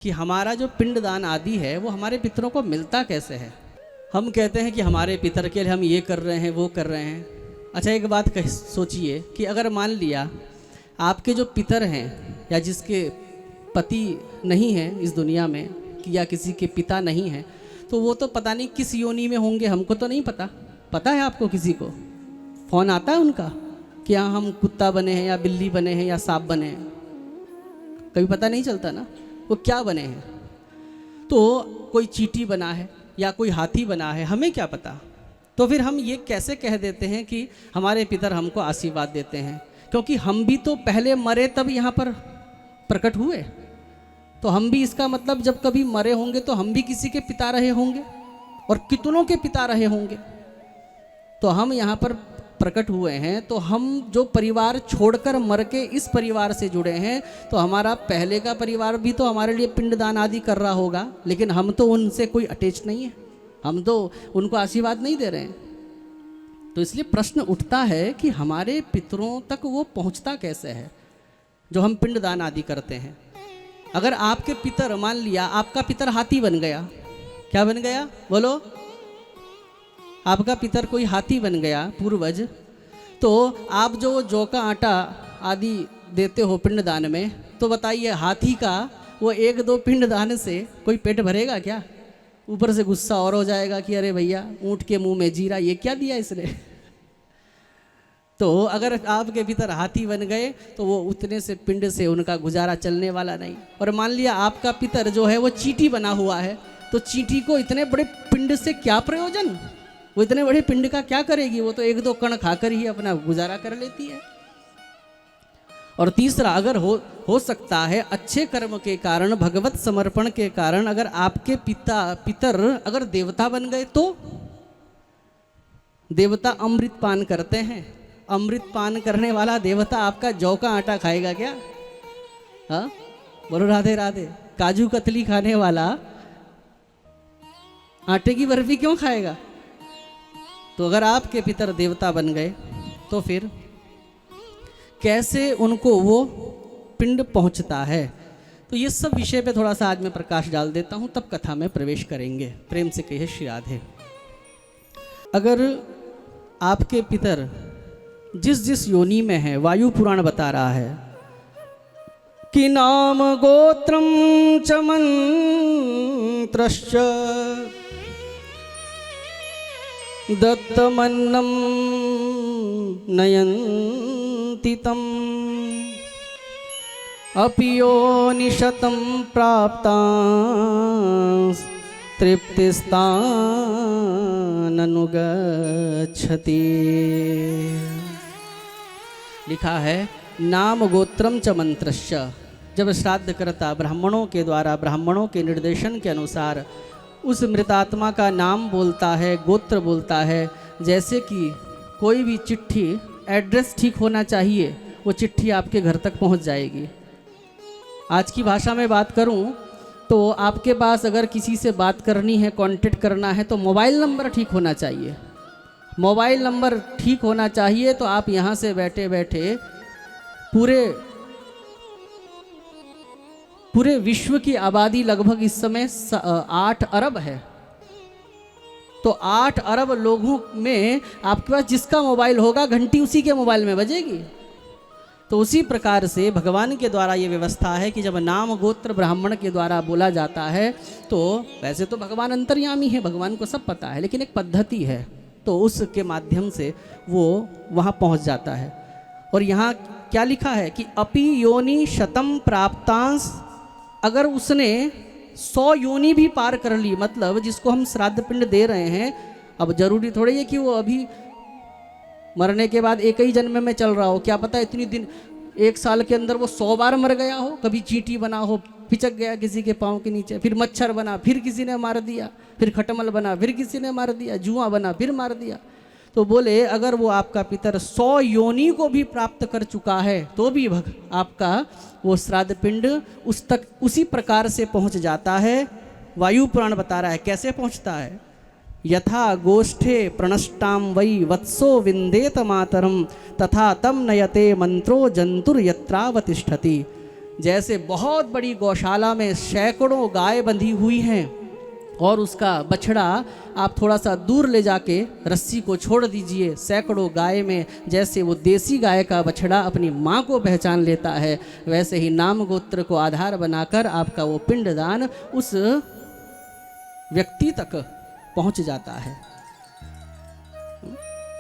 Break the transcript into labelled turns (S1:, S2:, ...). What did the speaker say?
S1: कि हमारा जो पिंडदान आदि है वो हमारे पितरों को मिलता कैसे है। हम कहते हैं कि हमारे पितर के लिए हम ये कर रहे हैं वो कर रहे हैं। अच्छा एक बात सोचिए कि अगर मान लिया आपके जो पितर हैं या जिसके पति नहीं हैं इस दुनिया में या किसी के पिता नहीं हैं, तो वो तो पता नहीं किस योनि में होंगे, हमको तो नहीं पता। पता है आपको किसी को फ़ोन आता है उनका कि हाँ हम कुत्ता बने हैं या बिल्ली बने हैं या सांप बने हैं? कभी पता नहीं चलता ना वो क्या बने हैं। तो कोई चींटी बना है या कोई हाथी बना है, हमें क्या पता। तो फिर हम ये कैसे कह देते हैं कि हमारे पितर हमको आशीर्वाद देते हैं, क्योंकि हम भी तो पहले मरे तब यहाँ पर प्रकट हुए। तो हम भी इसका मतलब जब कभी मरे होंगे तो हम भी किसी के पिता रहे होंगे और कितनों के पिता रहे होंगे। तो हम यहाँ पर प्रकट हुए हैं, तो हम जो परिवार छोड़कर मर के इस परिवार से जुड़े हैं, तो हमारा पहले का परिवार भी तो हमारे लिए पिंडदान आदि कर रहा होगा, लेकिन हम तो उनसे कोई अटैच नहीं है, हम तो उनको आशीर्वाद नहीं दे रहे हैं। तो इसलिए प्रश्न उठता है कि हमारे पितरों तक वो पहुंचता कैसे है जो हम पिंडदान आदि करते हैं। अगर आपके पितर, मान लिया आपका पितर हाथी बन गया, क्या बन गया बोलो, आपका पितर कोई हाथी बन गया पूर्वज, तो आप जो जौ का आटा आदि देते हो पिंडदान में, तो बताइए हाथी का वो एक दो पिंडदान से कोई पेट भरेगा क्या? ऊपर से गुस्सा और हो जाएगा कि अरे भैया ऊँट के मुंह में जीरा, ये क्या दिया इसने। तो अगर आपके भीतर हाथी बन गए तो वो उतने से पिंड से उनका गुजारा चलने वाला नहीं। और मान लिया आपका पितर जो है वो चींटी बना हुआ है, तो चींटी को इतने बड़े पिंड से क्या प्रयोजन, वो इतने बड़े पिंड का क्या करेगी, वो तो एक दो कण खाकर ही अपना गुजारा कर लेती है। और तीसरा, अगर हो सकता है अच्छे कर्म के कारण, भगवत समर्पण के कारण अगर आपके पितर अगर देवता बन गए, तो देवता अमृत पान करते हैं, अमृत पान करने वाला देवता आपका जौ का आटा खाएगा क्या? हाँ बोलो राधे राधे। काजू कतली खाने वाला आटे की बर्फी क्यों खाएगा? तो अगर आपके पितर देवता बन गए तो फिर कैसे उनको वो पिंड पहुंचता है। तो ये सब विषय पे थोड़ा सा आज मैं प्रकाश डाल देता हूं, तब कथा में प्रवेश करेंगे। प्रेम से कहिए श्री राधे। अगर आपके पितर जिस जिस योनि में है, वायु पुराण बता रहा है कि नाम गोत्रम च मंत्रश्च दत्तमन्नं नयन्ति तम् अपि योनिशतं प्राप्तां तृप्तिस्ताननुगच्छति। लिखा है नाम गोत्रम च मंत्रश्च। जब श्राद्ध करता ब्राह्मणों के द्वारा, ब्राह्मणों के निर्देशन के अनुसार उस मृतात्मा का नाम बोलता है, गोत्र बोलता है। जैसे कि कोई भी चिट्ठी, एड्रेस ठीक होना चाहिए, वो चिट्ठी आपके घर तक पहुंच जाएगी। आज की भाषा में बात करूं तो आपके पास अगर किसी से बात करनी है, कांटेक्ट करना है, तो मोबाइल नंबर ठीक होना चाहिए। मोबाइल नंबर ठीक होना चाहिए तो आप यहाँ से बैठे बैठे पूरे विश्व की आबादी लगभग इस समय 8 अरब है, तो 8 अरब लोगों में आपके पास जिसका मोबाइल होगा घंटी उसी के मोबाइल में बजेगी। तो उसी प्रकार से भगवान के द्वारा ये व्यवस्था है कि जब नाम गोत्र ब्राह्मण के द्वारा बोला जाता है, तो वैसे तो भगवान अंतर्यामी है, भगवान को सब पता है, लेकिन एक पद्धति है, तो उसके माध्यम से वो वहाँ पहुँच जाता है। और यहाँ क्या लिखा है कि अपि योनि शतम प्राप्तांस, अगर उसने 100 योनि भी पार कर ली, मतलब जिसको हम श्राद्ध पिंड दे रहे हैं, अब जरूरी थोड़ी है कि वो अभी मरने के बाद एक ही जन्म में चल रहा हो, क्या पता इतनी दिन, 1 साल के अंदर वो 100 बार मर गया हो। कभी चींटी बना हो, पिचक गया किसी के पाँव के नीचे, फिर मच्छर बना, फिर किसी ने मार दिया, फिर खटमल बना, फिर किसी ने मार दिया, जुआ बना, फिर मार दिया। तो बोले अगर वो आपका पितर 100 योनि को भी प्राप्त कर चुका है, तो भी आपका वो श्राद्ध पिंड उस तक उसी प्रकार से पहुंच जाता है। वायु पुराण बता रहा है कैसे पहुंचता है। यथा गोष्ठे प्रणष्टाम वै वत्सो विंदेत मातरम तथा तम नयते मंत्रो जंतुर यत्रावतिष्ठति। जैसे बहुत बड़ी गौशाला में सैकड़ों गाय बंधी हुई हैं और उसका बछड़ा आप थोड़ा सा दूर ले जाके रस्सी को छोड़ दीजिए, सैकड़ों गाय में जैसे वो देसी गाय का बछड़ा अपनी माँ को पहचान लेता है, वैसे ही नाम गोत्र को आधार बनाकर आपका वो पिंडदान उस व्यक्ति तक पहुँच जाता है।